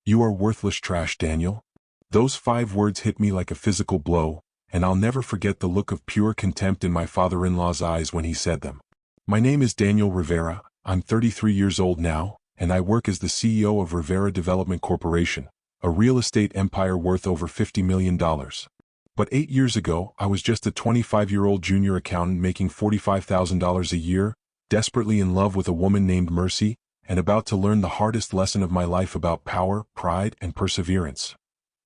"You are worthless trash, Daniel." Those 5 words hit me like a physical blow, and I'll never forget the look of pure contempt in my father-in-law's eyes when he said them. "My name is Daniel Rivera, I'm 33 years old now, and I work as the CEO of Rivera Development Corporation, a real estate empire worth over $50 million. But 8 years ago, I was just a 25-year-old junior accountant making $45,000 a year, desperately in love with a woman named Mercy, and about to learn the hardest lesson of my life about power, pride, and perseverance.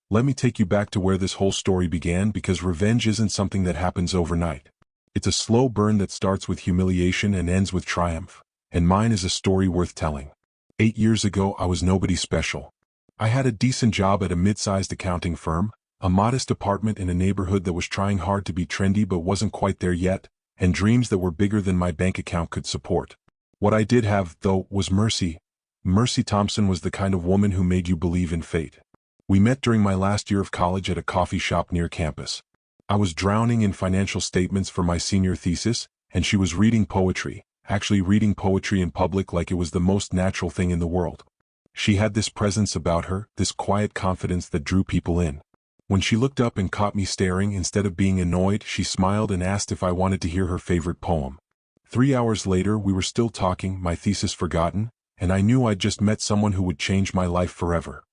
Let me take you back to where this whole story began, because revenge isn't something that happens overnight. It's a slow burn that starts with humiliation and ends with triumph, and mine is a story worth telling. 8 years ago, I was nobody special. I had a decent job at a mid-sized accounting firm, a modest apartment in a neighborhood that was trying hard to be trendy but wasn't quite there yet, and dreams that were bigger than my bank account could support. What I did have, though, was Mercy. Mercy Thompson was the kind of woman who made you believe in fate. We met during my last year of college at a coffee shop near campus. I was drowning in financial statements for my senior thesis, and she was reading poetry, actually reading poetry in public like it was the most natural thing in the world. She had this presence about her, this quiet confidence that drew people in. When she looked up and caught me staring, instead of being annoyed, she smiled and asked if I wanted to hear her favorite poem. 3 hours later, we were still talking, my thesis forgotten, and I knew I'd just met someone who would change my life forever.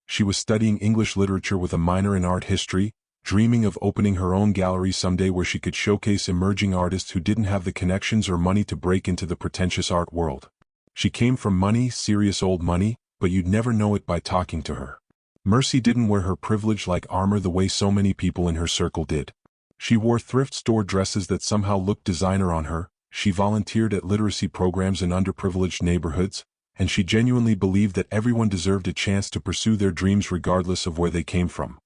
She was studying English literature with a minor in art history, dreaming of opening her own gallery someday where she could showcase emerging artists who didn't have the connections or money to break into the pretentious art world. She came from money, serious old money, but you'd never know it by talking to her. Mercy didn't wear her privilege like armor the way so many people in her circle did. She wore thrift store dresses that somehow looked designer on her, she volunteered at literacy programs in underprivileged neighborhoods, and she genuinely believed that everyone deserved a chance to pursue their dreams regardless of where they came from.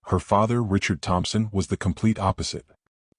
Her father, Richard Thompson, was the complete opposite.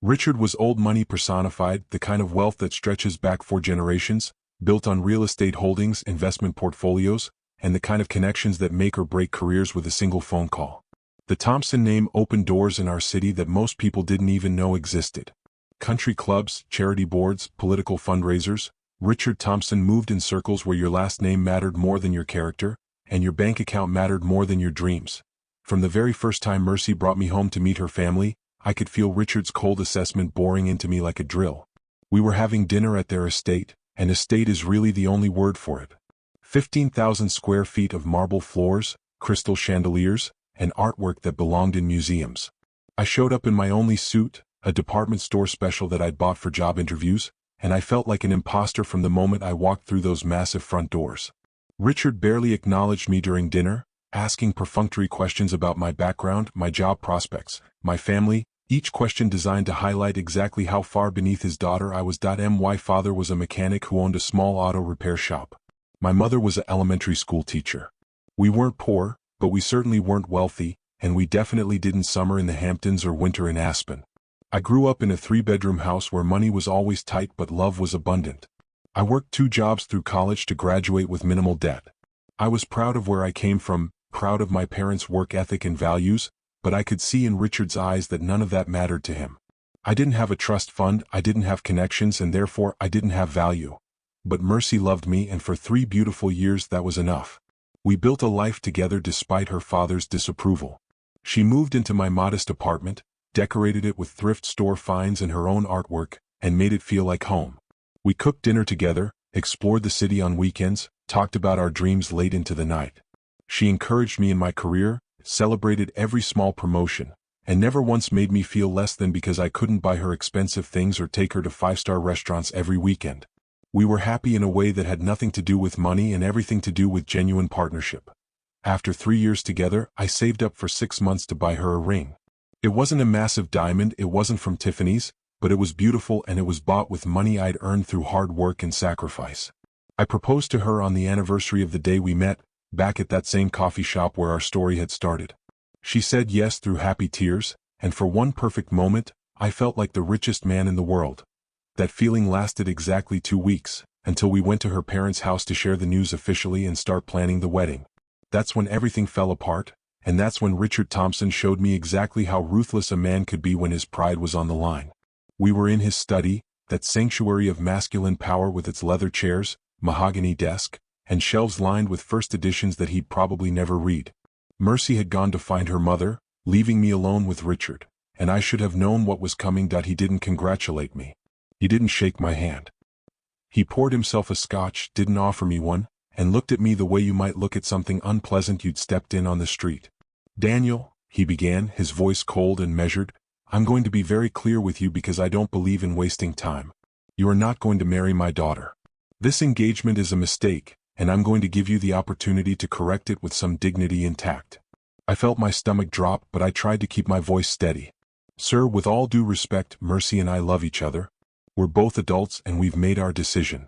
Richard was old money personified, the kind of wealth that stretches back 4 generations, built on real estate holdings, investment portfolios, and the kind of connections that make or break careers with a single phone call. The Thompson name opened doors in our city that most people didn't even know existed. Country clubs, charity boards, political fundraisers. Richard Thompson moved in circles where your last name mattered more than your character, and your bank account mattered more than your dreams. From the very first time Mercy brought me home to meet her family, I could feel Richard's cold assessment boring into me like a drill. We were having dinner at their estate, and estate is really the only word for it. 15,000 square feet of marble floors, crystal chandeliers, and artwork that belonged in museums. I showed up in my only suit, a department store special that I'd bought for job interviews, and I felt like an imposter from the moment I walked through those massive front doors. Richard barely acknowledged me during dinner, asking perfunctory questions about my background, my job prospects, my family, each question designed to highlight exactly how far beneath his daughter I was. My father was a mechanic who owned a small auto repair shop. My mother was an elementary school teacher. We weren't poor, but we certainly weren't wealthy, and we definitely didn't summer in the Hamptons or winter in Aspen. I grew up in a 3-bedroom house where money was always tight but love was abundant. I worked 2 jobs through college to graduate with minimal debt. I was proud of where I came from, proud of my parents' work ethic and values, but I could see in Richard's eyes that none of that mattered to him. I didn't have a trust fund, I didn't have connections, and therefore I didn't have value. But Mercy loved me, and for 3 beautiful years that was enough. We built a life together despite her father's disapproval. She moved into my modest apartment, decorated it with thrift store finds and her own artwork, and made it feel like home. We cooked dinner together, explored the city on weekends, talked about our dreams late into the night. She encouraged me in my career, celebrated every small promotion, and never once made me feel less than because I couldn't buy her expensive things or take her to 5-star restaurants every weekend. We were happy in a way that had nothing to do with money and everything to do with genuine partnership. After 3 years together, I saved up for 6 months to buy her a ring. It wasn't a massive diamond, it wasn't from Tiffany's, but it was beautiful and it was bought with money I'd earned through hard work and sacrifice. I proposed to her on the anniversary of the day we met, back at that same coffee shop where our story had started. She said yes through happy tears, and for one perfect moment, I felt like the richest man in the world. That feeling lasted exactly 2 weeks, until we went to her parents' house to share the news officially and start planning the wedding. That's when everything fell apart, and that's when Richard Thompson showed me exactly how ruthless a man could be when his pride was on the line. We were in his study, that sanctuary of masculine power with its leather chairs, mahogany desk, and shelves lined with first editions that he'd probably never read. Mercy had gone to find her mother, leaving me alone with Richard, and I should have known what was coming. He didn't congratulate me. He didn't shake my hand. He poured himself a scotch, didn't offer me one, and looked at me the way you might look at something unpleasant you'd stepped in on the street. "Daniel," he began, his voice cold and measured, "I'm going to be very clear with you because I don't believe in wasting time. You are not going to marry my daughter. This engagement is a mistake, and I'm going to give you the opportunity to correct it with some dignity intact." I felt my stomach drop, but I tried to keep my voice steady. "Sir, with all due respect, Mercy and I love each other. We're both adults and we've made our decision."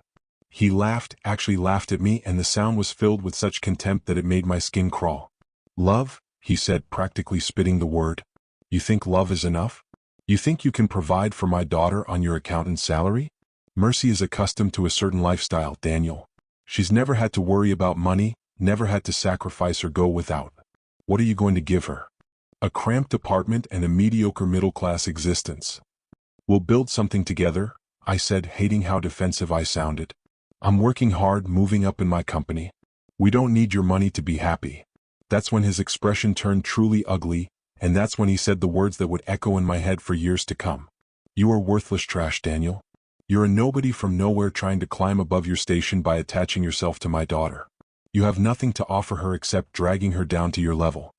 He laughed, actually laughed at me, and the sound was filled with such contempt that it made my skin crawl. "Love?" he said, practically spitting the word. "You think love is enough? You think you can provide for my daughter on your accountant's salary? Mercy is accustomed to a certain lifestyle, Daniel. She's never had to worry about money, never had to sacrifice or go without. What are you going to give her? A cramped apartment and a mediocre middle-class existence. We'll build something together," I said, hating how defensive I sounded. "I'm working hard, moving up in my company. We don't need your money to be happy." That's when his expression turned truly ugly, and that's when he said the words that would echo in my head for years to come. "You are worthless trash, Daniel. You're a nobody from nowhere trying to climb above your station by attaching yourself to my daughter. You have nothing to offer her except dragging her down to your level.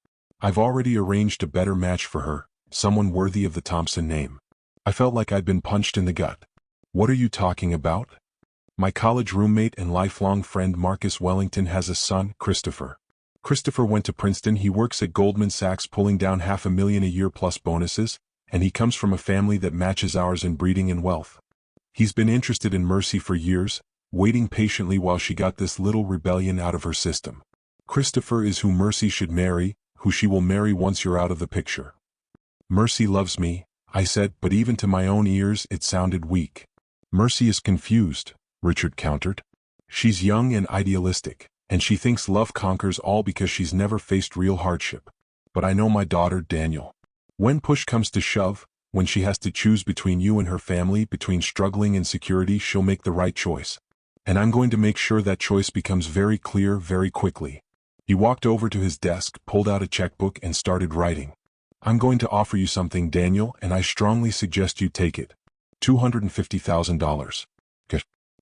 I've already arranged a better match for her, someone worthy of the Thompson name." I felt like I'd been punched in the gut. "What are you talking about? My college roommate and lifelong friend Marcus Wellington has a son, Christopher. Christopher went to Princeton. He works at Goldman Sachs pulling down $500,000 a year plus bonuses, and he comes from a family that matches ours in breeding and wealth. He's been interested in Mercy for years, waiting patiently while she got this little rebellion out of her system. Christopher is who Mercy should marry, who she will marry once you're out of the picture." "Mercy loves me," I said, but even to my own ears it sounded weak. "Mercy is confused," Richard countered. "She's young and idealistic, and she thinks love conquers all because she's never faced real hardship. But I know my daughter, Daniel. When push comes to shove, when she has to choose between you and her family, between struggling and security, she'll make the right choice. And I'm going to make sure that choice becomes very clear very quickly." He walked over to his desk, pulled out a checkbook, and started writing. "I'm going to offer you something, Daniel, and I strongly suggest you take it. $250,000.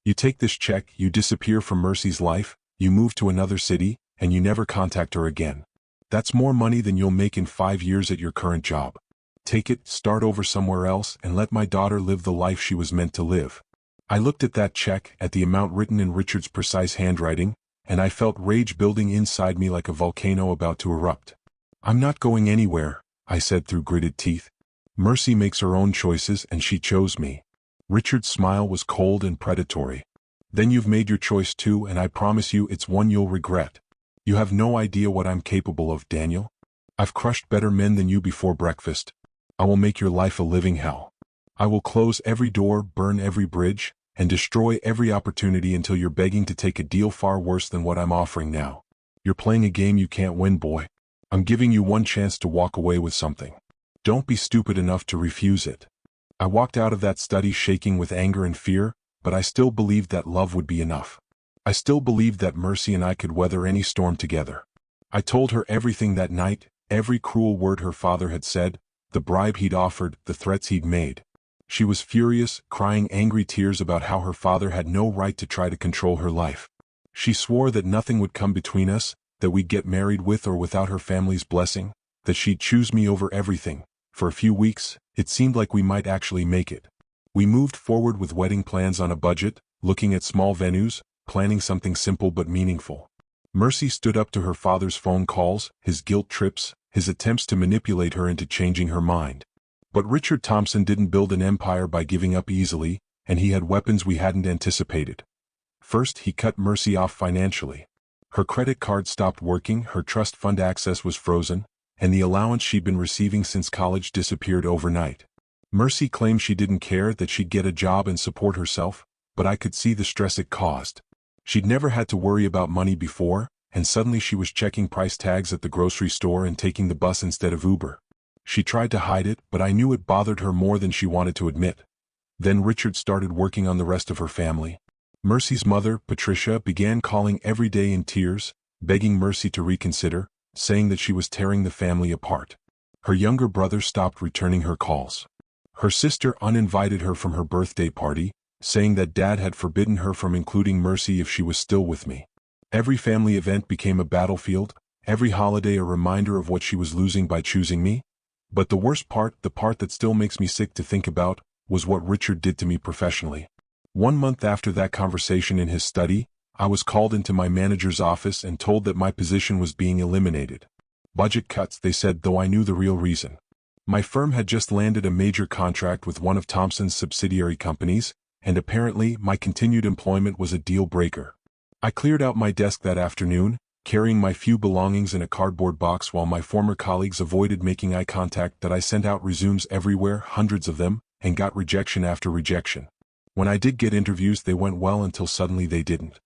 You take this check, you disappear from Mercy's life, you move to another city, and you never contact her again. That's more money than you'll make in 5 years at your current job. Take it, start over somewhere else, and let my daughter live the life she was meant to live." I looked at that check, at the amount written in Richard's precise handwriting, and I felt rage building inside me like a volcano about to erupt. "I'm not going anywhere," I said through gritted teeth. "Mercy makes her own choices and she chose me." Richard's smile was cold and predatory. "Then you've made your choice too, and I promise you it's one you'll regret. You have no idea what I'm capable of, Daniel. I've crushed better men than you before breakfast. I will make your life a living hell. I will close every door, burn every bridge, and destroy every opportunity until you're begging to take a deal far worse than what I'm offering now. You're playing a game you can't win, boy. I'm giving you one chance to walk away with something. Don't be stupid enough to refuse it." I walked out of that study shaking with anger and fear, but I still believed that love would be enough. I still believed that Mercy and I could weather any storm together. I told her everything that night, every cruel word her father had said, the bribe he'd offered, the threats he'd made. She was furious, crying angry tears about how her father had no right to try to control her life. She swore that nothing would come between us, that we'd get married with or without her family's blessing, that she'd choose me over everything. For a few weeks, it seemed like we might actually make it. We moved forward with wedding plans on a budget, looking at small venues, planning something simple but meaningful. Mercy stood up to her father's phone calls, his guilt trips, his attempts to manipulate her into changing her mind. But Richard Thompson didn't build an empire by giving up easily, and he had weapons we hadn't anticipated. First, he cut Mercy off financially. Her credit card stopped working, her trust fund access was frozen, and the allowance she'd been receiving since college disappeared overnight. Mercy claimed she didn't care, that she'd get a job and support herself, but I could see the stress it caused. She'd never had to worry about money before, and suddenly she was checking price tags at the grocery store and taking the bus instead of Uber. She tried to hide it, but I knew it bothered her more than she wanted to admit. Then Richard started working on the rest of her family. Mercy's mother, Patricia, began calling every day in tears, begging Mercy to reconsider, saying that she was tearing the family apart. Her younger brother stopped returning her calls. Her sister uninvited her from her birthday party, saying that Dad had forbidden her from including Mercy if she was still with me. Every family event became a battlefield, every holiday a reminder of what she was losing by choosing me. But the worst part, the part that still makes me sick to think about, was what Richard did to me professionally. 1 month after that conversation in his study, I was called into my manager's office and told that my position was being eliminated. Budget cuts, they said, though I knew the real reason. My firm had just landed a major contract with one of Thompson's subsidiary companies, and apparently my continued employment was a deal breaker. I cleared out my desk that afternoon, carrying my few belongings in a cardboard box while my former colleagues avoided making eye contact. That I sent out resumes everywhere, hundreds of them, and got rejection after rejection. When I did get interviews, they went well until suddenly they didn't.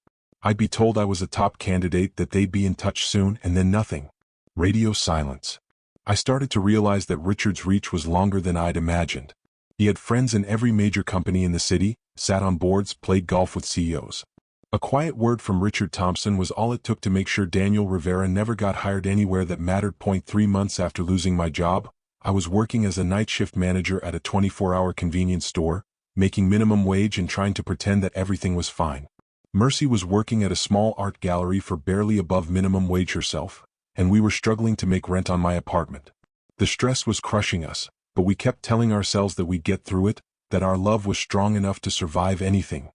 I'd be told I was a top candidate, that they'd be in touch soon, and then nothing. Radio silence. I started to realize that Richard's reach was longer than I'd imagined. He had friends in every major company in the city, sat on boards, played golf with CEOs. A quiet word from Richard Thompson was all it took to make sure Daniel Rivera never got hired anywhere that mattered. 3 months after losing my job, I was working as a night shift manager at a 24-hour convenience store, making minimum wage and trying to pretend that everything was fine. Mercy was working at a small art gallery for barely above minimum wage herself, and we were struggling to make rent on my apartment. The stress was crushing us, but we kept telling ourselves that we'd get through it, that our love was strong enough to survive anything.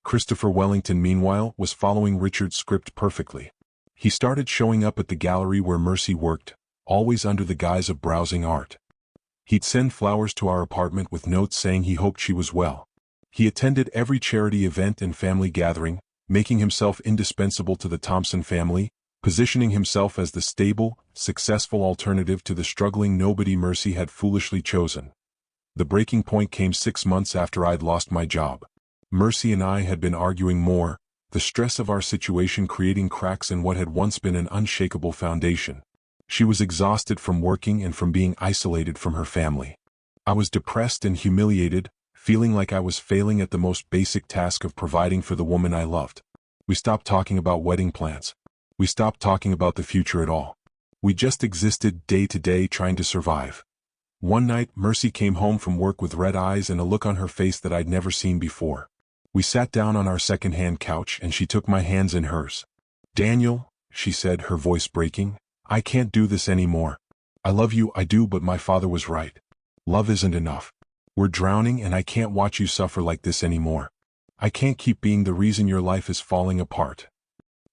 Christopher Wellington, meanwhile, was following Richard's script perfectly. He started showing up at the gallery where Mercy worked, always under the guise of browsing art. He'd send flowers to our apartment with notes saying he hoped she was well. He attended every charity event and family gathering, making himself indispensable to the Thompson family, positioning himself as the stable, successful alternative to the struggling nobody Mercy had foolishly chosen. The breaking point came 6 months after I'd lost my job. Mercy and I had been arguing more, the stress of our situation creating cracks in what had once been an unshakable foundation. She was exhausted from working and from being isolated from her family. I was depressed and humiliated, feeling like I was failing at the most basic task of providing for the woman I loved. We stopped talking about wedding plans. We stopped talking about the future at all. We just existed day to day trying to survive. One night, Mercy came home from work with red eyes and a look on her face that I'd never seen before. We sat down on our second-hand couch and she took my hands in hers. "Daniel," she said, her voice breaking, "I can't do this anymore. I love you, I do, but my father was right. Love isn't enough. We're drowning and I can't watch you suffer like this anymore. I can't keep being the reason your life is falling apart.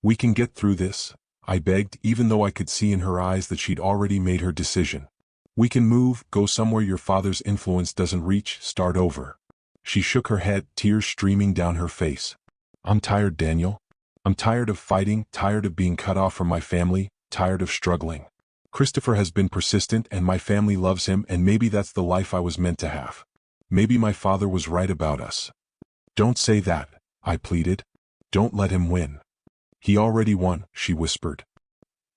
We can get through this," I begged, even though I could see in her eyes that she'd already made her decision. "We can move, go somewhere your father's influence doesn't reach, start over." She shook her head, tears streaming down her face. "I'm tired, Daniel. I'm tired of fighting, tired of being cut off from my family, tired of struggling. Christopher has been persistent and my family loves him, and maybe that's the life I was meant to have. Maybe my father was right about us." "Don't say that," I pleaded. "Don't let him win." "He already won," she whispered.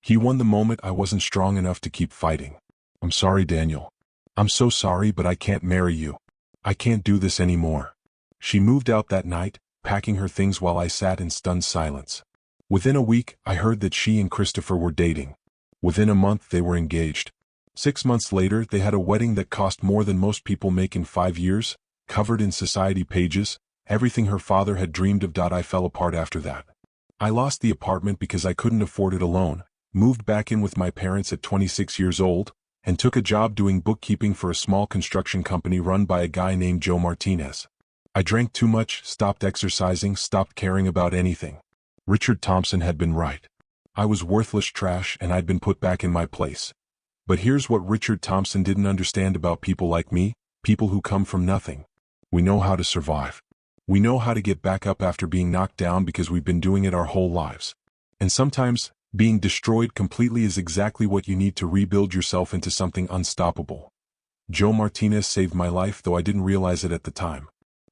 "He won the moment I wasn't strong enough to keep fighting. I'm sorry, Daniel. I'm so sorry, but I can't marry you. I can't do this anymore." She moved out that night, packing her things while I sat in stunned silence. Within a week, I heard that she and Christopher were dating. Within a month, they were engaged. 6 months later, they had a wedding that cost more than most people make in 5 years, covered in society pages, everything her father had dreamed of. I fell apart after that. I lost the apartment because I couldn't afford it alone, moved back in with my parents at 26 years old, and took a job doing bookkeeping for a small construction company run by a guy named Joe Martinez. I drank too much, stopped exercising, stopped caring about anything. Richard Thompson had been right. I was worthless trash and I'd been put back in my place. But here's what Richard Thompson didn't understand about people like me, people who come from nothing. We know how to survive. We know how to get back up after being knocked down because we've been doing it our whole lives. And sometimes, being destroyed completely is exactly what you need to rebuild yourself into something unstoppable. Joe Martinez saved my life, though I didn't realize it at the time.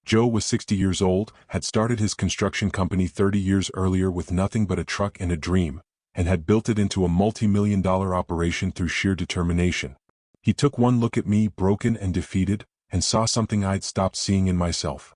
Joe was 60 years old, had started his construction company 30 years earlier with nothing but a truck and a dream, and had built it into a multi-million-dollar operation through sheer determination. He took one look at me, broken and defeated, and saw something I'd stopped seeing in myself.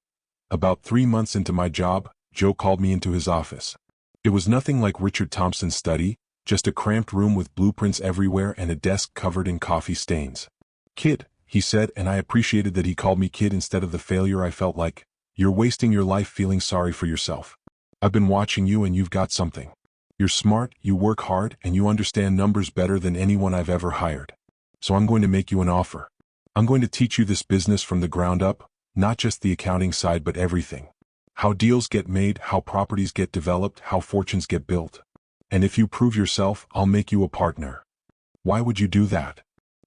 About 3 months into my job, Joe called me into his office. It was nothing like Richard Thompson's study, just a cramped room with blueprints everywhere and a desk covered in coffee stains. "Kid," he said, and I appreciated that he called me kid instead of the failure I felt like. "You're wasting your life feeling sorry for yourself. I've been watching you and you've got something. You're smart, you work hard, and you understand numbers better than anyone I've ever hired. So I'm going to make you an offer. I'm going to teach you this business from the ground up, not just the accounting side but everything. How deals get made, how properties get developed, how fortunes get built. And if you prove yourself, I'll make you a partner." "Why would you do that?"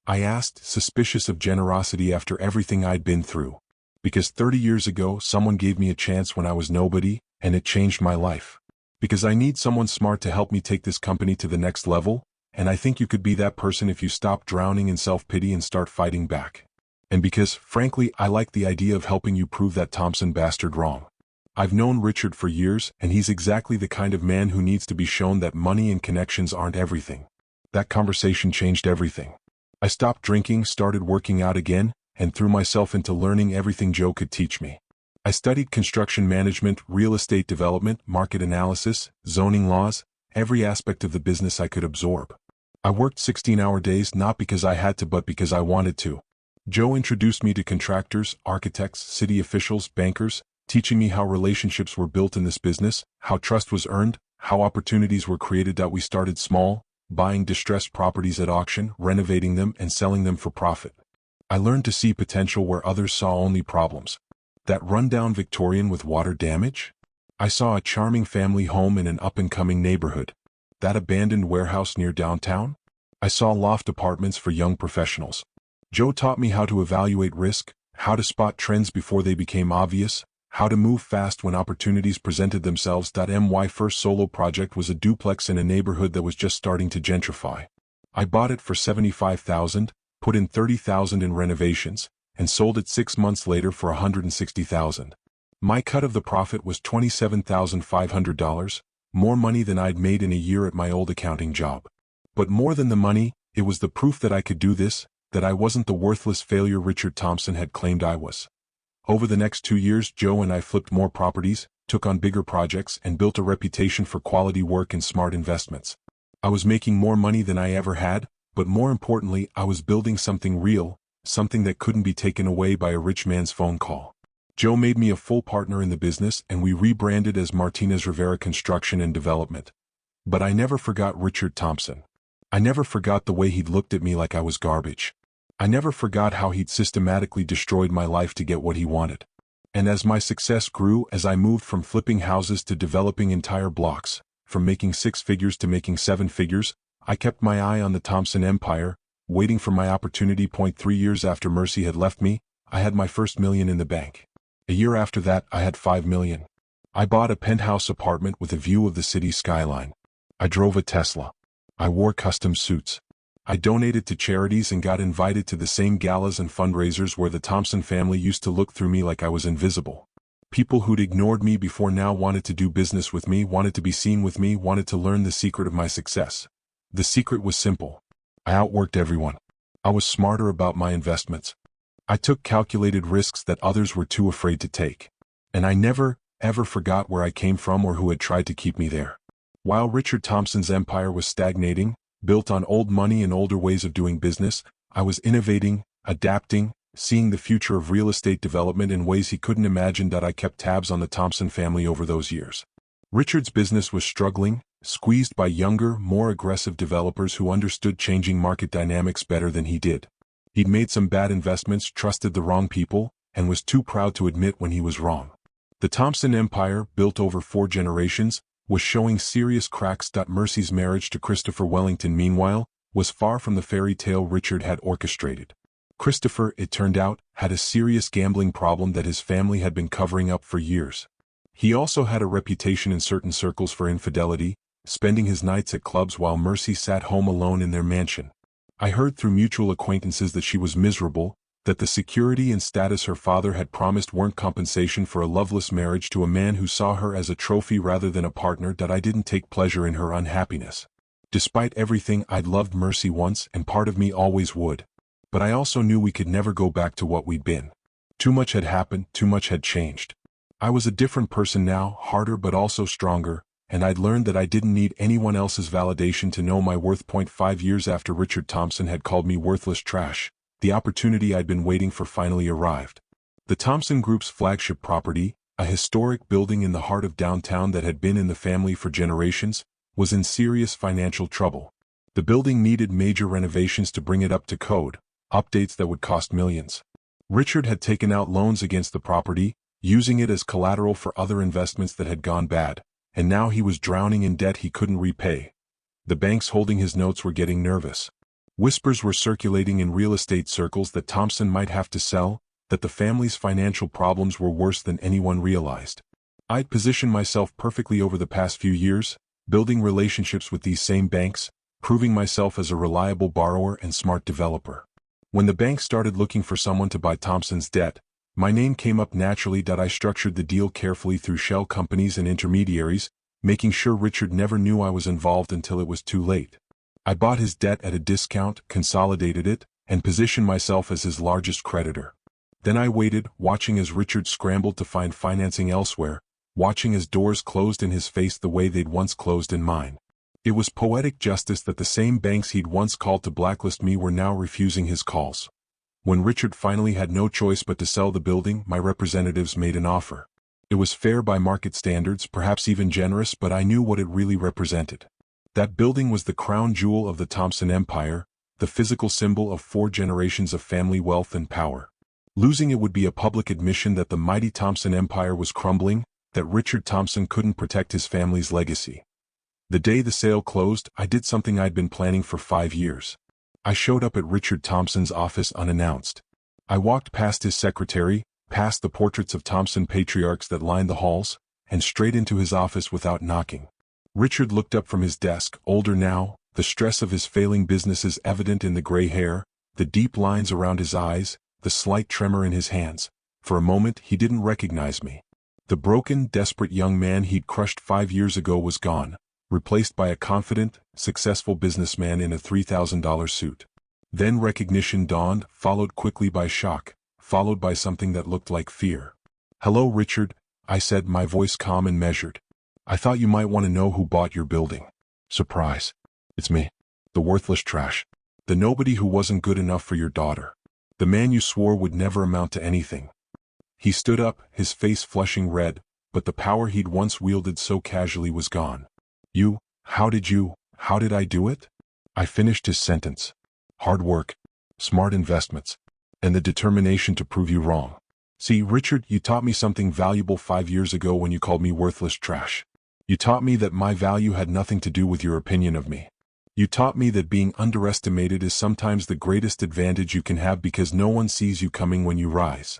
I asked, suspicious of generosity after everything I'd been through. "Because 30 years ago someone gave me a chance when I was nobody, and it changed my life. Because I need someone smart to help me take this company to the next level, and I think you could be that person if you stop drowning in self-pity and start fighting back. And because, frankly, I like the idea of helping you prove that Thompson bastard wrong. I've known Richard for years, and he's exactly the kind of man who needs to be shown that money and connections aren't everything." That conversation changed everything. I stopped drinking, started working out again, and threw myself into learning everything Joe could teach me. I studied construction management, real estate development, market analysis, zoning laws, every aspect of the business I could absorb. I worked 16-hour days not because I had to but because I wanted to. Joe introduced me to contractors, architects, city officials, bankers, teaching me how relationships were built in this business, how trust was earned, how opportunities were created. That we started small, buying distressed properties at auction, renovating them, and selling them for profit. I learned to see potential where others saw only problems. That rundown Victorian with water damage? I saw a charming family home in an up-and-coming neighborhood. That abandoned warehouse near downtown? I saw loft apartments for young professionals. Joe taught me how to evaluate risk, how to spot trends before they became obvious, how to move fast when opportunities presented themselves. My first solo project was a duplex in a neighborhood that was just starting to gentrify. I bought it for $75,000, put in $30,000 in renovations, and sold it 6 months later for $160,000. My cut of the profit was $27,500, more money than I'd made in a year at my old accounting job. But more than the money, it was the proof that I could do this, that I wasn't the worthless failure Richard Thompson had claimed I was. Over the next 2 years, Joe and I flipped more properties, took on bigger projects, and built a reputation for quality work and smart investments. I was making more money than I ever had, but more importantly, I was building something real, something that couldn't be taken away by a rich man's phone call. Joe made me a full partner in the business, and we rebranded as Martinez Rivera Construction and Development. But I never forgot Richard Thompson. I never forgot the way he'd looked at me like I was garbage. I never forgot how he'd systematically destroyed my life to get what he wanted. And as my success grew, as I moved from flipping houses to developing entire blocks, from making 6 figures to making 7 figures, I kept my eye on the Thompson empire, waiting for my opportunity. 3 years after Mercy had left me, I had my first $1 million in the bank. A year after that, I had $5 million. I bought a penthouse apartment with a view of the city skyline. I drove a Tesla. I wore custom suits. I donated to charities and got invited to the same galas and fundraisers where the Thompson family used to look through me like I was invisible. People who'd ignored me before now wanted to do business with me, wanted to be seen with me, wanted to learn the secret of my success. The secret was simple. I outworked everyone. I was smarter about my investments. I took calculated risks that others were too afraid to take. And I never, ever forgot where I came from or who had tried to keep me there. While Richard Thompson's empire was stagnating, built on old money and older ways of doing business, I was innovating, adapting, seeing the future of real estate development in ways he couldn't imagine. I kept tabs on the Thompson family over those years. Richard's business was struggling, squeezed by younger, more aggressive developers who understood changing market dynamics better than he did. He'd made some bad investments, trusted the wrong people, and was too proud to admit when he was wrong. The Thompson empire, built over 4 generations, was showing serious cracks. Mercy's marriage to Christopher Wellington, meanwhile, was far from the fairy tale Richard had orchestrated. Christopher, it turned out, had a serious gambling problem that his family had been covering up for years. He also had a reputation in certain circles for infidelity, spending his nights at clubs while Mercy sat home alone in their mansion. I heard through mutual acquaintances that she was miserable, that the security and status her father had promised weren't compensation for a loveless marriage to a man who saw her as a trophy rather than a partner. I didn't take pleasure in her unhappiness. Despite everything, I'd loved Mercy once, and part of me always would. But I also knew we could never go back to what we'd been. Too much had happened, too much had changed. I was a different person now, harder but also stronger, and I'd learned that I didn't need anyone else's validation to know my worth. 5 years after Richard Thompson had called me worthless trash, the opportunity I'd been waiting for finally arrived. The Thompson Group's flagship property, a historic building in the heart of downtown that had been in the family for generations, was in serious financial trouble. The building needed major renovations to bring it up to code, updates that would cost millions. Richard had taken out loans against the property, using it as collateral for other investments that had gone bad, and now he was drowning in debt he couldn't repay. The banks holding his notes were getting nervous. Whispers were circulating in real estate circles that Thompson might have to sell, that the family's financial problems were worse than anyone realized. I'd positioned myself perfectly over the past few years, building relationships with these same banks, proving myself as a reliable borrower and smart developer. When the bank started looking for someone to buy Thompson's debt, my name came up naturally. I structured the deal carefully through shell companies and intermediaries, making sure Richard never knew I was involved until it was too late. I bought his debt at a discount, consolidated it, and positioned myself as his largest creditor. Then I waited, watching as Richard scrambled to find financing elsewhere, watching as doors closed in his face the way they'd once closed in mine. It was poetic justice that the same banks he'd once called to blacklist me were now refusing his calls. When Richard finally had no choice but to sell the building, my representatives made an offer. It was fair by market standards, perhaps even generous, but I knew what it really represented. That building was the crown jewel of the Thompson empire, the physical symbol of 4 generations of family wealth and power. Losing it would be a public admission that the mighty Thompson empire was crumbling, that Richard Thompson couldn't protect his family's legacy. The day the sale closed, I did something I'd been planning for 5 years. I showed up at Richard Thompson's office unannounced. I walked past his secretary, past the portraits of Thompson patriarchs that lined the halls, and straight into his office without knocking. Richard looked up from his desk, older now, the stress of his failing businesses evident in the gray hair, the deep lines around his eyes, the slight tremor in his hands. For a moment he didn't recognize me. The broken, desperate young man he'd crushed 5 years ago was gone, replaced by a confident, successful businessman in a $3,000 suit. Then recognition dawned, followed quickly by shock, followed by something that looked like fear. "Hello, Richard," I said, my voice calm and measured. "I thought you might want to know who bought your building." "Surprise. It's me. The worthless trash. The nobody who wasn't good enough for your daughter. The man you swore would never amount to anything." He stood up, his face flushing red, but the power he'd once wielded so casually was gone. How did I do it?" I finished his sentence. "Hard work, smart investments, and the determination to prove you wrong. See, Richard, you taught me something valuable 5 years ago when you called me worthless trash. You taught me that my value had nothing to do with your opinion of me. You taught me that being underestimated is sometimes the greatest advantage you can have because no one sees you coming when you rise."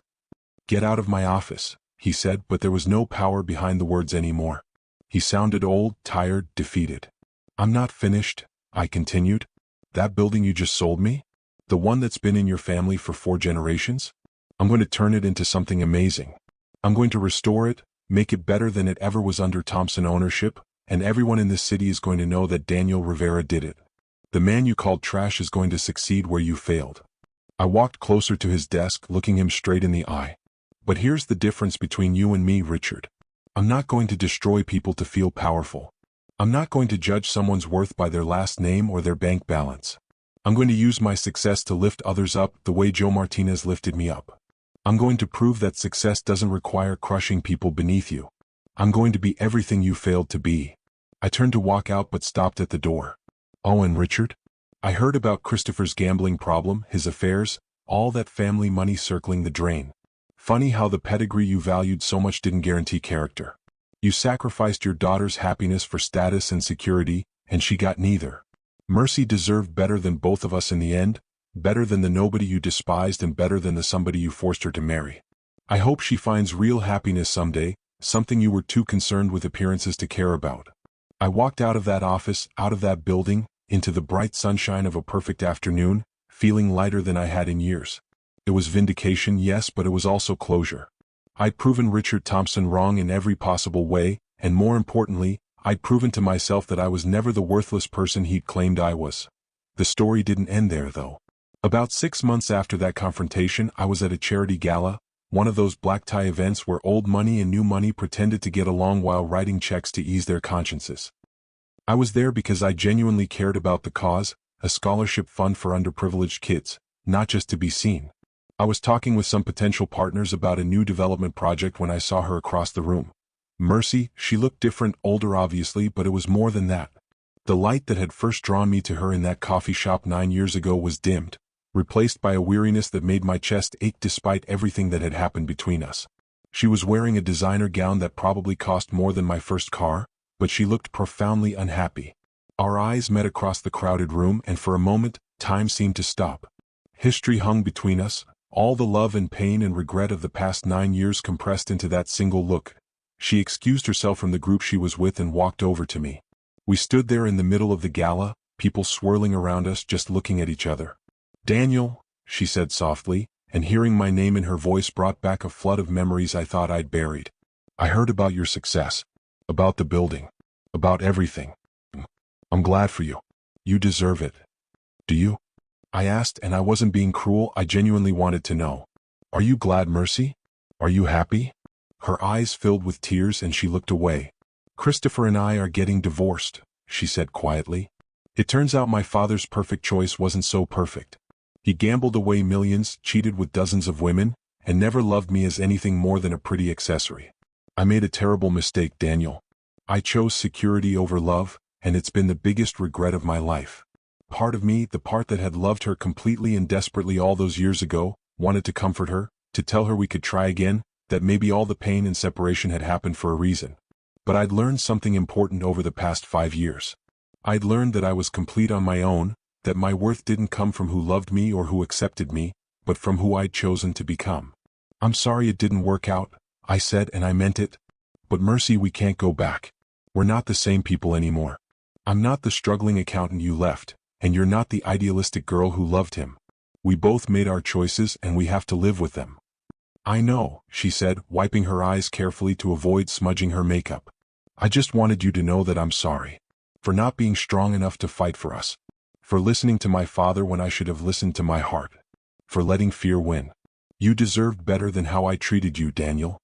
"Get out of my office," he said, but there was no power behind the words anymore. He sounded old, tired, defeated. "I'm not finished," I continued. "That building you just sold me? The one that's been in your family for 4 generations? I'm going to turn it into something amazing. I'm going to restore it, make it better than it ever was under Thompson ownership, and everyone in this city is going to know that Daniel Rivera did it. The man you called trash is going to succeed where you failed." I walked closer to his desk, looking him straight in the eye. "But here's the difference between you and me, Richard. I'm not going to destroy people to feel powerful. I'm not going to judge someone's worth by their last name or their bank balance. I'm going to use my success to lift others up the way Joe Martinez lifted me up. I'm going to prove that success doesn't require crushing people beneath you. I'm going to be everything you failed to be." I turned to walk out but stopped at the door. "Oh, and Richard? I heard about Christopher's gambling problem, his affairs, all that family money circling the drain. Funny how the pedigree you valued so much didn't guarantee character. You sacrificed your daughter's happiness for status and security, and she got neither. Mercy deserved better than both of us in the end, better than the nobody you despised and better than the somebody you forced her to marry. I hope she finds real happiness someday, something you were too concerned with appearances to care about." I walked out of that office, out of that building, into the bright sunshine of a perfect afternoon, feeling lighter than I had in years. It was vindication, yes, but it was also closure. I'd proven Richard Thompson wrong in every possible way, and more importantly, I'd proven to myself that I was never the worthless person he'd claimed I was. The story didn't end there, though. About 6 months after that confrontation, I was at a charity gala, One of those black tie events where old money and new money pretended to get along while writing checks to ease their consciences. I was there because I genuinely cared about the cause, a scholarship fund for underprivileged kids, not just to be seen. I was talking with some potential partners about a new development project when I saw her across the room. Mercy, she looked different, older obviously, but it was more than that. The light that had first drawn me to her in that coffee shop 9 years ago was dimmed, replaced by a weariness that made my chest ache despite everything that had happened between us. She was wearing a designer gown that probably cost more than my first car, but she looked profoundly unhappy. Our eyes met across the crowded room, and for a moment, time seemed to stop. History hung between us, all the love and pain and regret of the past 9 years compressed into that single look. She excused herself from the group she was with and walked over to me. We stood there in the middle of the gala, people swirling around us just looking at each other. "Daniel," she said softly, and hearing my name in her voice brought back a flood of memories I thought I'd buried. "I heard about your success. About the building. About everything. I'm glad for you. You deserve it. Do you?" I asked, and I wasn't being cruel, I genuinely wanted to know. "Are you glad, Mercy? Are you happy?" Her eyes filled with tears and she looked away. "Christopher and I are getting divorced," she said quietly. "It turns out my father's perfect choice wasn't so perfect. He gambled away millions, cheated with dozens of women, and never loved me as anything more than a pretty accessory. I made a terrible mistake, Daniel. I chose security over love, and it's been the biggest regret of my life. Part of me, the part that had loved her completely and desperately all those years ago, wanted to comfort her, to tell her we could try again, that maybe all the pain and separation had happened for a reason. But I'd learned something important over the past 5 years. I'd learned that I was complete on my own, that my worth didn't come from who loved me or who accepted me, but from who I'd chosen to become. "I'm sorry it didn't work out," I said, and I meant it. "But Mercy, we can't go back. We're not the same people anymore. I'm not the struggling accountant you left, and you're not the idealistic girl who loved him. We both made our choices and we have to live with them." "I know," she said, wiping her eyes carefully to avoid smudging her makeup. "I just wanted you to know that I'm sorry. For not being strong enough to fight for us. For listening to my father when I should have listened to my heart. For letting fear win. You deserved better than how I treated you, Daniel."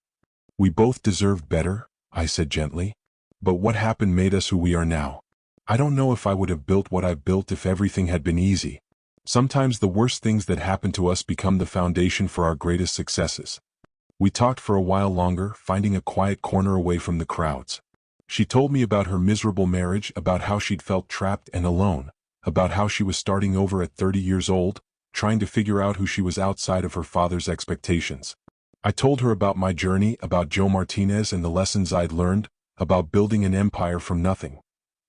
"We both deserved better," I said gently. "But what happened made us who we are now. I don't know if I would have built what I've built if everything had been easy. Sometimes the worst things that happen to us become the foundation for our greatest successes." We talked for a while longer, finding a quiet corner away from the crowds. She told me about her miserable marriage, about how she'd felt trapped and alone, about how she was starting over at 30 years old, trying to figure out who she was outside of her father's expectations. I told her about my journey, about Joe Martinez and the lessons I'd learned, about building an empire from nothing.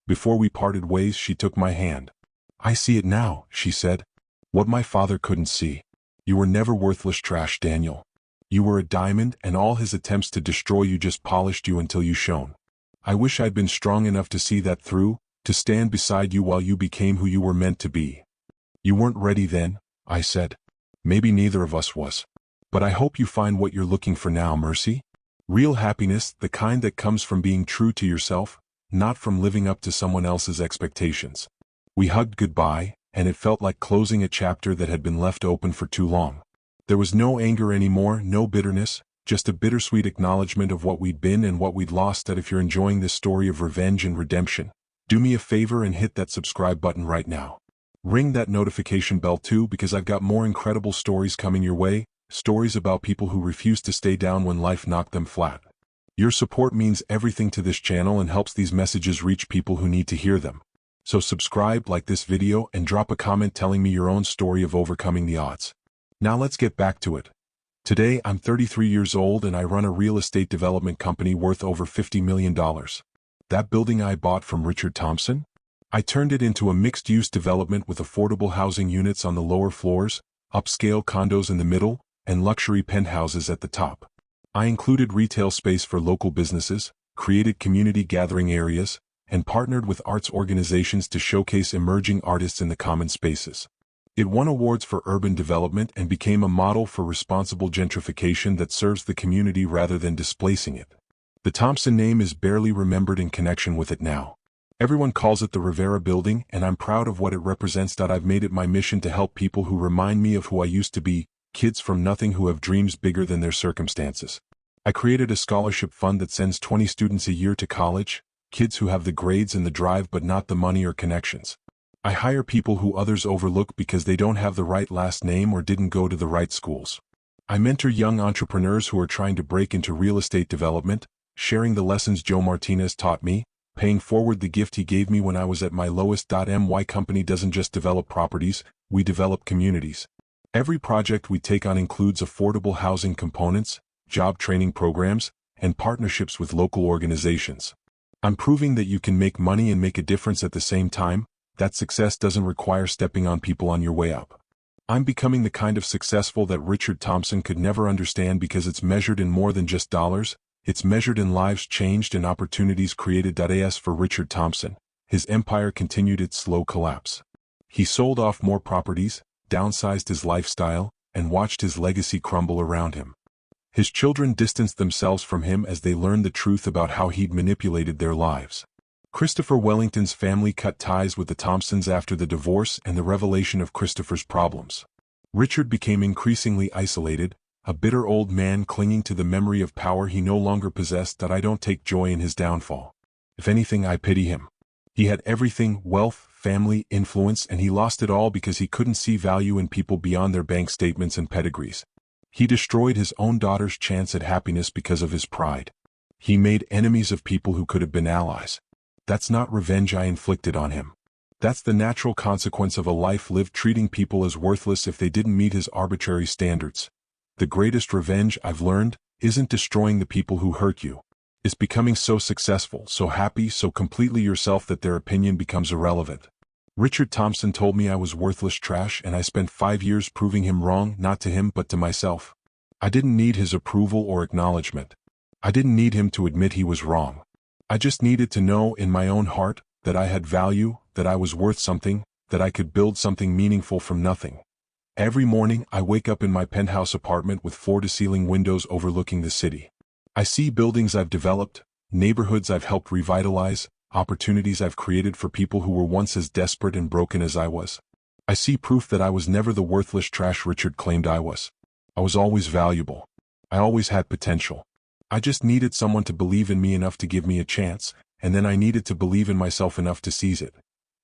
Before we parted ways, she took my hand. "I see it now," she said. "What my father couldn't see. You were never worthless trash, Daniel. You were a diamond, and all his attempts to destroy you just polished you until you shone. I wish I'd been strong enough to see that through, to stand beside you while you became who you were meant to be." "You weren't ready then," I said. "Maybe neither of us was. But I hope you find what you're looking for now, Mercy. Real happiness, the kind that comes from being true to yourself, not from living up to someone else's expectations." We hugged goodbye, and it felt like closing a chapter that had been left open for too long. There was no anger anymore, no bitterness, just a bittersweet acknowledgement of what we'd been and what we'd lost. That if you're enjoying this story of revenge and redemption, do me a favor and hit that subscribe button right now. Ring that notification bell too, because I've got more incredible stories coming your way, stories about people who refused to stay down when life knocked them flat. Your support means everything to this channel and helps these messages reach people who need to hear them. So subscribe, like this video, and drop a comment telling me your own story of overcoming the odds. Now let's get back to it. Today I'm 33 years old and I run a real estate development company worth over $50 million. That building I bought from Richard Thompson? I turned it into a mixed-use development with affordable housing units on the lower floors, upscale condos in the middle, and luxury penthouses at the top. I included retail space for local businesses, created community gathering areas, and partnered with arts organizations to showcase emerging artists in the common spaces. It won awards for urban development and became a model for responsible gentrification that serves the community rather than displacing it. The Thompson name is barely remembered in connection with it now. Everyone calls it the Rivera Building, and I'm proud of what it represents. I've made it my mission to help people who remind me of who I used to be, kids from nothing who have dreams bigger than their circumstances. I created a scholarship fund that sends 20 students a year to college, kids who have the grades and the drive but not the money or connections. I hire people who others overlook because they don't have the right last name or didn't go to the right schools. I mentor young entrepreneurs who are trying to break into real estate development, sharing the lessons Joe Martinez taught me, paying forward the gift he gave me when I was at my lowest. My company doesn't just develop properties, we develop communities. Every project we take on includes affordable housing components, job training programs, and partnerships with local organizations. I'm proving that you can make money and make a difference at the same time, that success doesn't require stepping on people on your way up. I'm becoming the kind of successful that Richard Thompson could never understand because it's measured in more than just dollars, it's measured in lives changed and opportunities created. As for Richard Thompson, his empire continued its slow collapse. He sold off more properties, downsized his lifestyle, and watched his legacy crumble around him. His children distanced themselves from him as they learned the truth about how he'd manipulated their lives. Christopher Wellington's family cut ties with the Thompsons after the divorce and the revelation of Christopher's problems. Richard became increasingly isolated, a bitter old man clinging to the memory of power he no longer possessed. I don't take joy in his downfall. If anything, I pity him. He had everything: wealth, family, influence, and he lost it all because he couldn't see value in people beyond their bank statements and pedigrees. He destroyed his own daughter's chance at happiness because of his pride. He made enemies of people who could have been allies. That's not revenge I inflicted on him. That's the natural consequence of a life lived treating people as worthless if they didn't meet his arbitrary standards. The greatest revenge, I've learned, isn't destroying the people who hurt you. It's becoming so successful, so happy, so completely yourself that their opinion becomes irrelevant. Richard Thompson told me I was worthless trash, and I spent 5 years proving him wrong, not to him but to myself. I didn't need his approval or acknowledgement. I didn't need him to admit he was wrong. I just needed to know in my own heart that I had value, that I was worth something, that I could build something meaningful from nothing. Every morning I wake up in my penthouse apartment with floor-to-ceiling windows overlooking the city. I see buildings I've developed, neighborhoods I've helped revitalize, opportunities I've created for people who were once as desperate and broken as I was. I see proof that I was never the worthless trash Richard claimed I was. I was always valuable. I always had potential. I just needed someone to believe in me enough to give me a chance, and then I needed to believe in myself enough to seize it.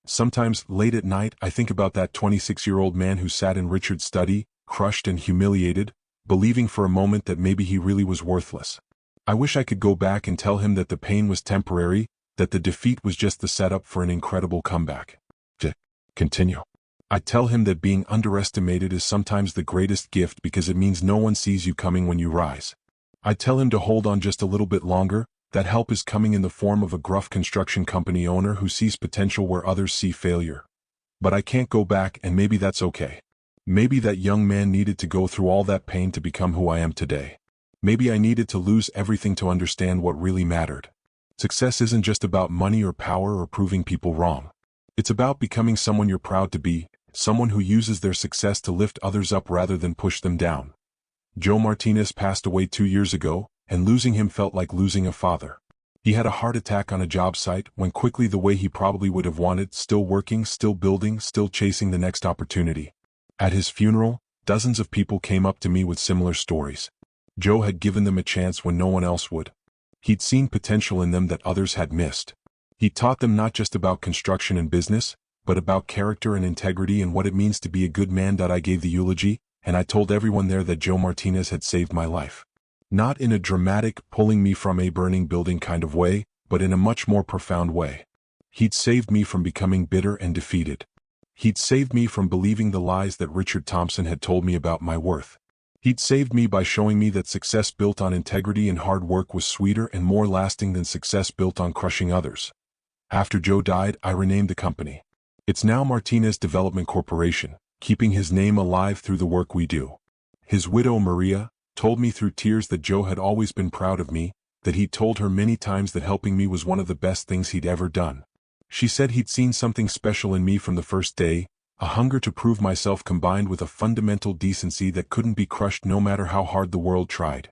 Sometimes, late at night, I think about that 26-year-old man who sat in Richard's study, crushed and humiliated, believing for a moment that maybe he really was worthless. I wish I could go back and tell him that the pain was temporary, that the defeat was just the setup for an incredible comeback. To continue. I'd tell him that being underestimated is sometimes the greatest gift because it means no one sees you coming when you rise. I'd tell him to hold on just a little bit longer, that help is coming in the form of a gruff construction company owner who sees potential where others see failure. But I can't go back, and maybe that's okay. Maybe that young man needed to go through all that pain to become who I am today. Maybe I needed to lose everything to understand what really mattered. Success isn't just about money or power or proving people wrong. It's about becoming someone you're proud to be, someone who uses their success to lift others up rather than push them down. Joe Martinez passed away 2 years ago, and losing him felt like losing a father. He had a heart attack on a job site, went quickly the way he probably would have wanted, still working, still building, still chasing the next opportunity. At his funeral, dozens of people came up to me with similar stories. Joe had given them a chance when no one else would. He'd seen potential in them that others had missed. He taught them not just about construction and business, but about character and integrity and what it means to be a good man. I gave the eulogy, and I told everyone there that Joe Martinez had saved my life. Not in a dramatic, pulling me from a burning building kind of way, but in a much more profound way. He'd saved me from becoming bitter and defeated. He'd saved me from believing the lies that Richard Thompson had told me about my worth. He'd saved me by showing me that success built on integrity and hard work was sweeter and more lasting than success built on crushing others. After Joe died, I renamed the company. It's now Martinez Development Corporation, keeping his name alive through the work we do. His widow, Maria, told me through tears that Joe had always been proud of me, that he'd told her many times that helping me was one of the best things he'd ever done. She said he'd seen something special in me from the first day, a hunger to prove myself combined with a fundamental decency that couldn't be crushed no matter how hard the world tried.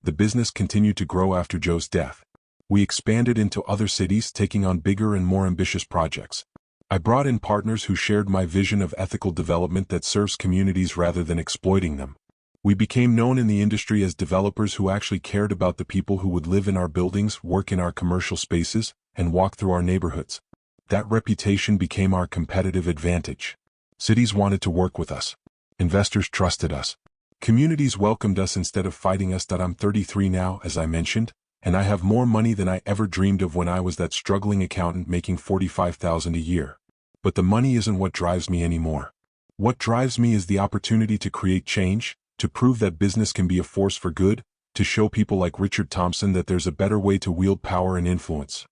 The business continued to grow after Joe's death. We expanded into other cities, taking on bigger and more ambitious projects. I brought in partners who shared my vision of ethical development that serves communities rather than exploiting them. We became known in the industry as developers who actually cared about the people who would live in our buildings, work in our commercial spaces, and walk through our neighborhoods. That reputation became our competitive advantage. Cities wanted to work with us. Investors trusted us. Communities welcomed us instead of fighting us. I'm 33 now, as I mentioned, and I have more money than I ever dreamed of when I was that struggling accountant making $45,000 a year. But the money isn't what drives me anymore. What drives me is the opportunity to create change, to prove that business can be a force for good, to show people like Richard Thompson that there's a better way to wield power and influence.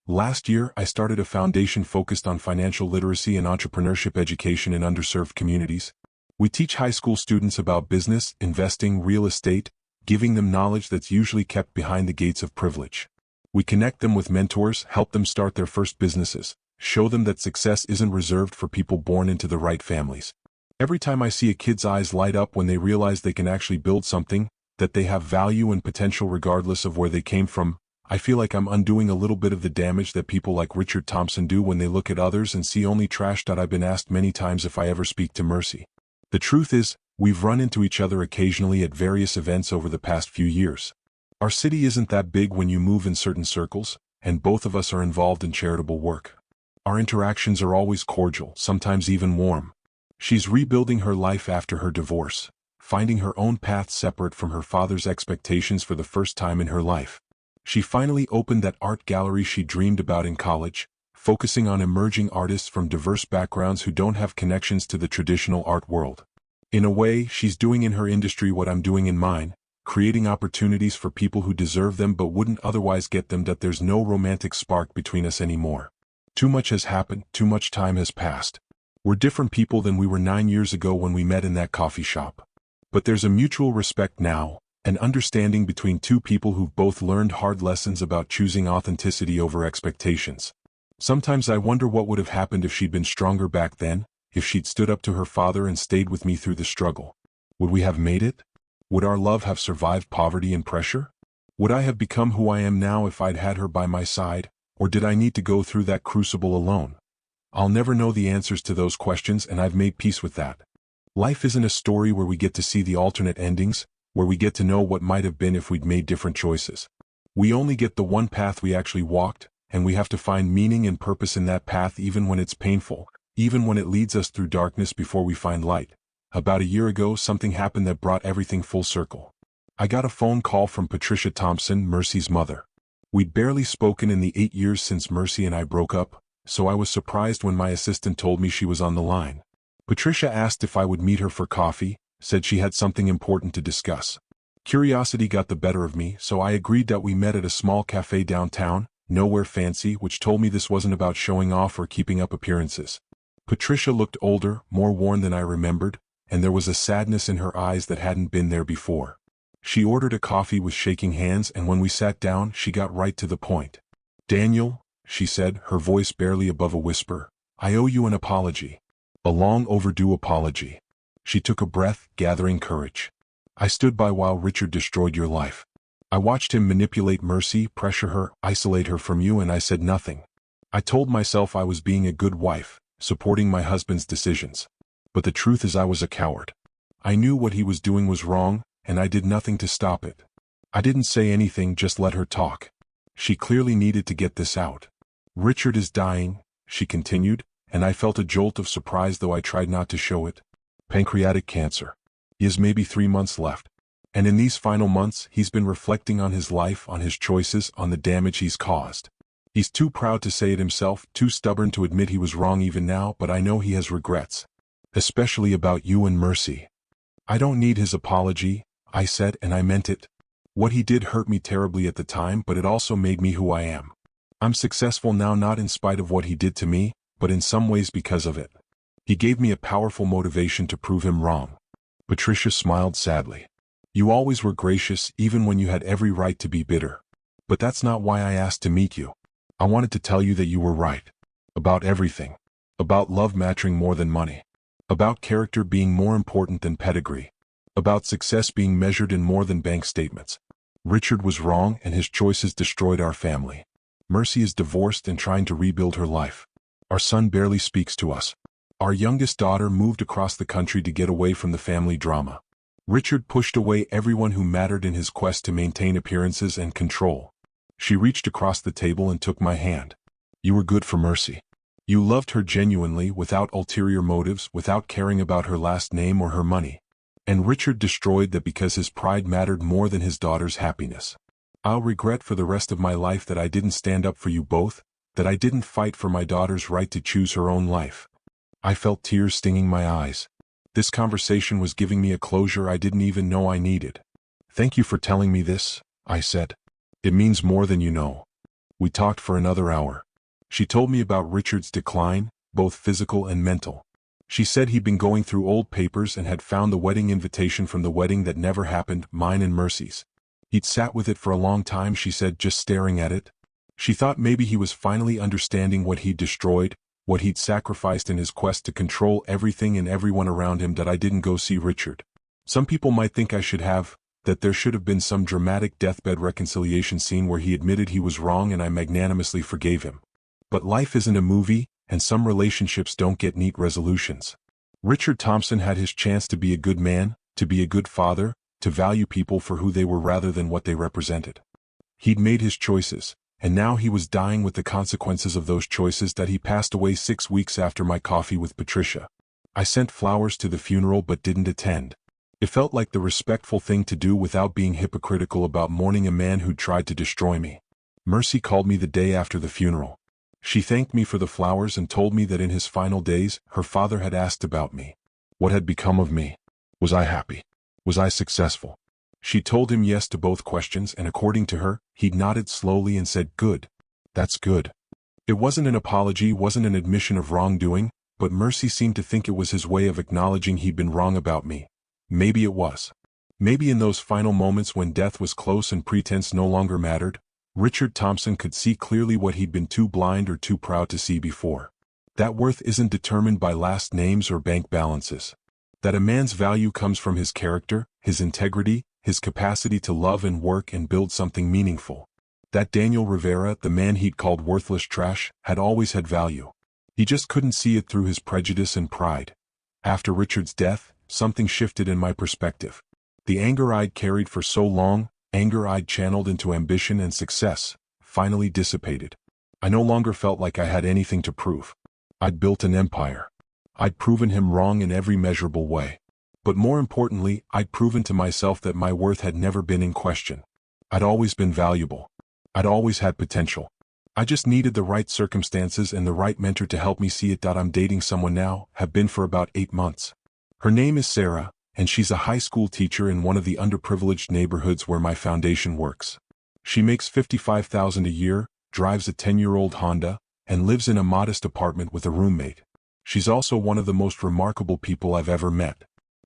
Last year, I started a foundation focused on financial literacy and entrepreneurship education in underserved communities. We teach high school students about business, investing, real estate, giving them knowledge that's usually kept behind the gates of privilege. We connect them with mentors, help them start their first businesses, show them that success isn't reserved for people born into the right families. Every time I see a kid's eyes light up when they realize they can actually build something, that they have value and potential regardless of where they came from, I feel like I'm undoing a little bit of the damage that people like Richard Thompson do when they look at others and see only trash. I've been asked many times if I ever speak to Mercy. The truth is, we've run into each other occasionally at various events over the past few years. Our city isn't that big when you move in certain circles, and both of us are involved in charitable work. Our interactions are always cordial, sometimes even warm. She's rebuilding her life after her divorce, finding her own path separate from her father's expectations for the first time in her life. She finally opened that art gallery she dreamed about in college, focusing on emerging artists from diverse backgrounds who don't have connections to the traditional art world. In a way, she's doing in her industry what I'm doing in mine, creating opportunities for people who deserve them but wouldn't otherwise get them. There's no romantic spark between us anymore. Too much has happened, too much time has passed. We're different people than we were 9 years ago when we met in that coffee shop. But there's a mutual respect now, an understanding between two people who've both learned hard lessons about choosing authenticity over expectations. Sometimes I wonder what would have happened if she'd been stronger back then, if she'd stood up to her father and stayed with me through the struggle. Would we have made it? Would our love have survived poverty and pressure? Would I have become who I am now if I'd had her by my side, or did I need to go through that crucible alone? I'll never know the answers to those questions, and I've made peace with that. Life isn't a story where we get to see the alternate endings, where we get to know what might have been if we'd made different choices. We only get the one path we actually walked, and we have to find meaning and purpose in that path even when it's painful, even when it leads us through darkness before we find light. About a year ago, something happened that brought everything full circle. I got a phone call from Patricia Thompson, Mercy's mother. We'd barely spoken in the 8 years since Mercy and I broke up, so I was surprised when my assistant told me she was on the line. Patricia asked if I would meet her for coffee, said she had something important to discuss. Curiosity got the better of me, so I agreed that we met at a small cafe downtown, nowhere fancy, which told me this wasn't about showing off or keeping up appearances. Patricia looked older, more worn than I remembered, and there was a sadness in her eyes that hadn't been there before. She ordered a coffee with shaking hands, and when we sat down, she got right to the point. "Daniel," she said, her voice barely above a whisper, "I owe you an apology. A long overdue apology." She took a breath, gathering courage. "I stood by while Richard destroyed your life. I watched him manipulate Mercy, pressure her, isolate her from you, and I said nothing. I told myself I was being a good wife, supporting my husband's decisions. But the truth is I was a coward. I knew what he was doing was wrong, and I did nothing to stop it. I didn't say anything, just let her talk. She clearly needed to get this out. Richard is dying," she continued, and I felt a jolt of surprise though I tried not to show it. "Pancreatic cancer. He has maybe 3 months left. And in these final months, he's been reflecting on his life, on his choices, on the damage he's caused. He's too proud to say it himself, too stubborn to admit he was wrong even now, but I know he has regrets. Especially about you and Mercy." "I don't need his apology," I said, and I meant it. What he did hurt me terribly at the time, but it also made me who I am. I'm successful now not in spite of what he did to me, but in some ways because of it. He gave me a powerful motivation to prove him wrong. Patricia smiled sadly. "You always were gracious, even when you had every right to be bitter. But that's not why I asked to meet you. I wanted to tell you that you were right. About everything. About love mattering more than money. About character being more important than pedigree. About success being measured in more than bank statements. Richard was wrong, and his choices destroyed our family. Mercy is divorced and trying to rebuild her life. Our son barely speaks to us. Our youngest daughter moved across the country to get away from the family drama. Richard pushed away everyone who mattered in his quest to maintain appearances and control. She reached across the table and took my hand. You were good for Mercy. You loved her genuinely, without ulterior motives, without caring about her last name or her money. And Richard destroyed that because his pride mattered more than his daughter's happiness. I'll regret for the rest of my life that I didn't stand up for you both, that I didn't fight for my daughter's right to choose her own life. I felt tears stinging my eyes. This conversation was giving me a closure I didn't even know I needed. Thank you for telling me this, I said. It means more than you know. We talked for another hour. She told me about Richard's decline, both physical and mental. She said he'd been going through old papers and had found the wedding invitation from the wedding that never happened, mine and Mercy's. He'd sat with it for a long time, she said, just staring at it. She thought maybe he was finally understanding what he'd destroyed, what he'd sacrificed in his quest to control everything and everyone around him, that I didn't go see Richard. Some people might think I should have, that there should have been some dramatic deathbed reconciliation scene where he admitted he was wrong and I magnanimously forgave him. But life isn't a movie, and some relationships don't get neat resolutions. Richard Thompson had his chance to be a good man, to be a good father, to value people for who they were rather than what they represented. He'd made his choices, and now he was dying with the consequences of those choices. That he passed away 6 weeks after my coffee with Patricia. I sent flowers to the funeral but didn't attend. It felt like the respectful thing to do without being hypocritical about mourning a man who'd tried to destroy me. Mercy called me the day after the funeral. She thanked me for the flowers and told me that in his final days, her father had asked about me. What had become of me? Was I happy? Was I successful? She told him yes to both questions, and according to her, he'd nodded slowly and said, "Good. That's good." It wasn't an apology, wasn't an admission of wrongdoing, but Mercy seemed to think it was his way of acknowledging he'd been wrong about me. Maybe it was. Maybe in those final moments when death was close and pretense no longer mattered, Richard Thompson could see clearly what he'd been too blind or too proud to see before. That worth isn't determined by last names or bank balances. That a man's value comes from his character, his integrity, his capacity to love and work and build something meaningful. That Daniel Rivera, the man he'd called worthless trash, had always had value. He just couldn't see it through his prejudice and pride. After Richard's death, something shifted in my perspective. The anger I'd carried for so long, anger I'd channeled into ambition and success, finally dissipated. I no longer felt like I had anything to prove. I'd built an empire. I'd proven him wrong in every measurable way. But more importantly, I'd proven to myself that my worth had never been in question. I'd always been valuable. I'd always had potential. I just needed the right circumstances and the right mentor to help me see it. I'm dating someone now, have been for about 8 months. Her name is Sarah, and she's a high school teacher in one of the underprivileged neighborhoods where my foundation works. She makes $55,000 a year, drives a 10-year-old Honda, and lives in a modest apartment with a roommate. She's also one of the most remarkable people I've ever met.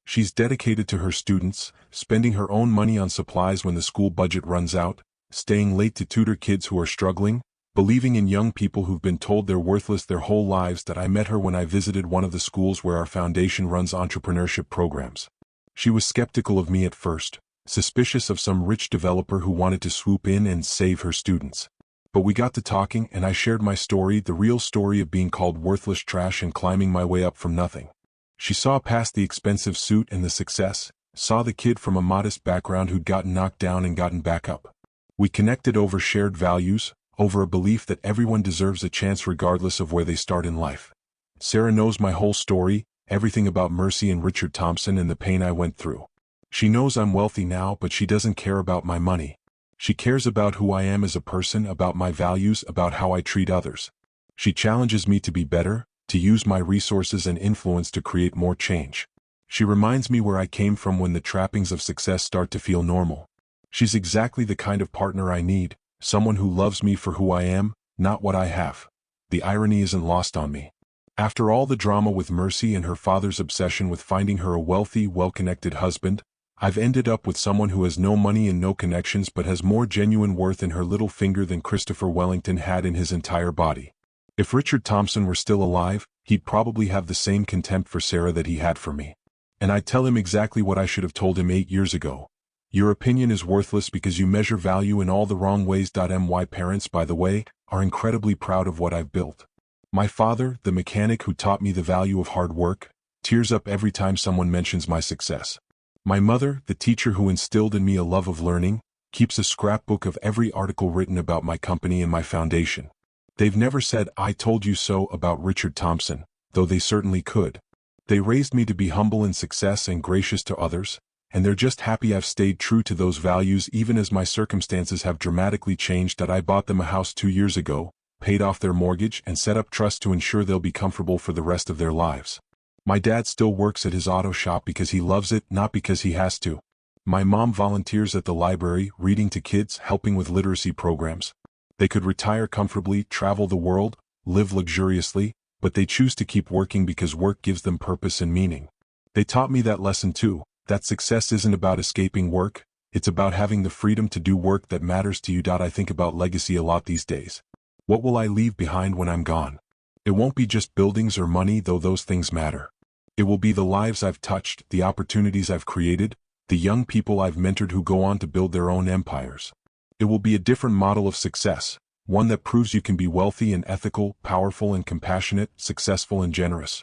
She's dedicated to her students, spending her own money on supplies when the school budget runs out, staying late to tutor kids who are struggling, believing in young people who've been told they're worthless their whole lives. That I met her when I visited one of the schools where our foundation runs entrepreneurship programs. She was skeptical of me at first, suspicious of some rich developer who wanted to swoop in and save her students. But we got to talking and I shared my story, the real story of being called worthless trash and climbing my way up from nothing. She saw past the expensive suit and the success, saw the kid from a modest background who'd gotten knocked down and gotten back up. We connected over shared values, over a belief that everyone deserves a chance regardless of where they start in life. Sarah knows my whole story, everything about Mercy and Richard Thompson and the pain I went through. She knows I'm wealthy now, but she doesn't care about my money. She cares about who I am as a person, about my values, about how I treat others. She challenges me to be better, to use my resources and influence to create more change. She reminds me where I came from when the trappings of success start to feel normal. She's exactly the kind of partner I need, someone who loves me for who I am, not what I have. The irony isn't lost on me. After all the drama with Mercy and her father's obsession with finding her a wealthy, well-connected husband, I've ended up with someone who has no money and no connections but has more genuine worth in her little finger than Christopher Wellington had in his entire body. If Richard Thompson were still alive, he'd probably have the same contempt for Sarah that he had for me. And I'd tell him exactly what I should have told him 8 years ago. Your opinion is worthless because you measure value in all the wrong ways. My parents, by the way, are incredibly proud of what I've built. My father, the mechanic who taught me the value of hard work, tears up every time someone mentions my success. My mother, the teacher who instilled in me a love of learning, keeps a scrapbook of every article written about my company and my foundation. They've never said, "I told you so" about Richard Thompson, though they certainly could. They raised me to be humble in success and gracious to others, and they're just happy I've stayed true to those values even as my circumstances have dramatically changed. That I bought them a house 2 years ago, paid off their mortgage and set up trust to ensure they'll be comfortable for the rest of their lives. My dad still works at his auto shop because he loves it, not because he has to. My mom volunteers at the library, reading to kids, helping with literacy programs. They could retire comfortably, travel the world, live luxuriously, but they choose to keep working because work gives them purpose and meaning. They taught me that lesson too, that success isn't about escaping work, it's about having the freedom to do work that matters to you. I think about legacy a lot these days. What will I leave behind when I'm gone? It won't be just buildings or money, though those things matter. It will be the lives I've touched, the opportunities I've created, the young people I've mentored who go on to build their own empires. It will be a different model of success, one that proves you can be wealthy and ethical, powerful and compassionate, successful and generous.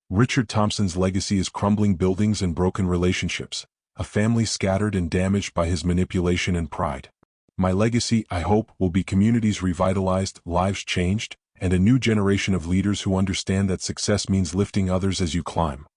Richard Thompson's legacy is crumbling buildings and broken relationships, a family scattered and damaged by his manipulation and pride. My legacy, I hope, will be communities revitalized, lives changed, and a new generation of leaders who understand that success means lifting others as you climb.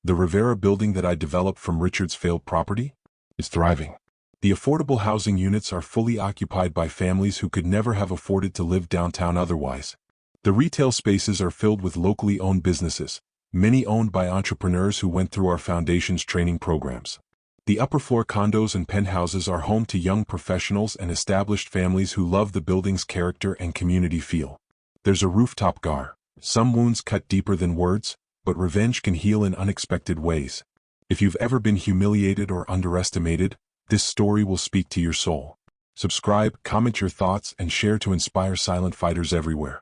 The Rivera building that I developed from Richard's failed property is thriving. The affordable housing units are fully occupied by families who could never have afforded to live downtown otherwise. The retail spaces are filled with locally owned businesses, many owned by entrepreneurs who went through our foundation's training programs. The upper floor condos and penthouses are home to young professionals and established families who love the building's character and community feel. There's a rooftop gar. Some wounds cut deeper than words, but revenge can heal in unexpected ways. If you've ever been humiliated or underestimated, this story will speak to your soul. Subscribe, comment your thoughts, and share to inspire silent fighters everywhere.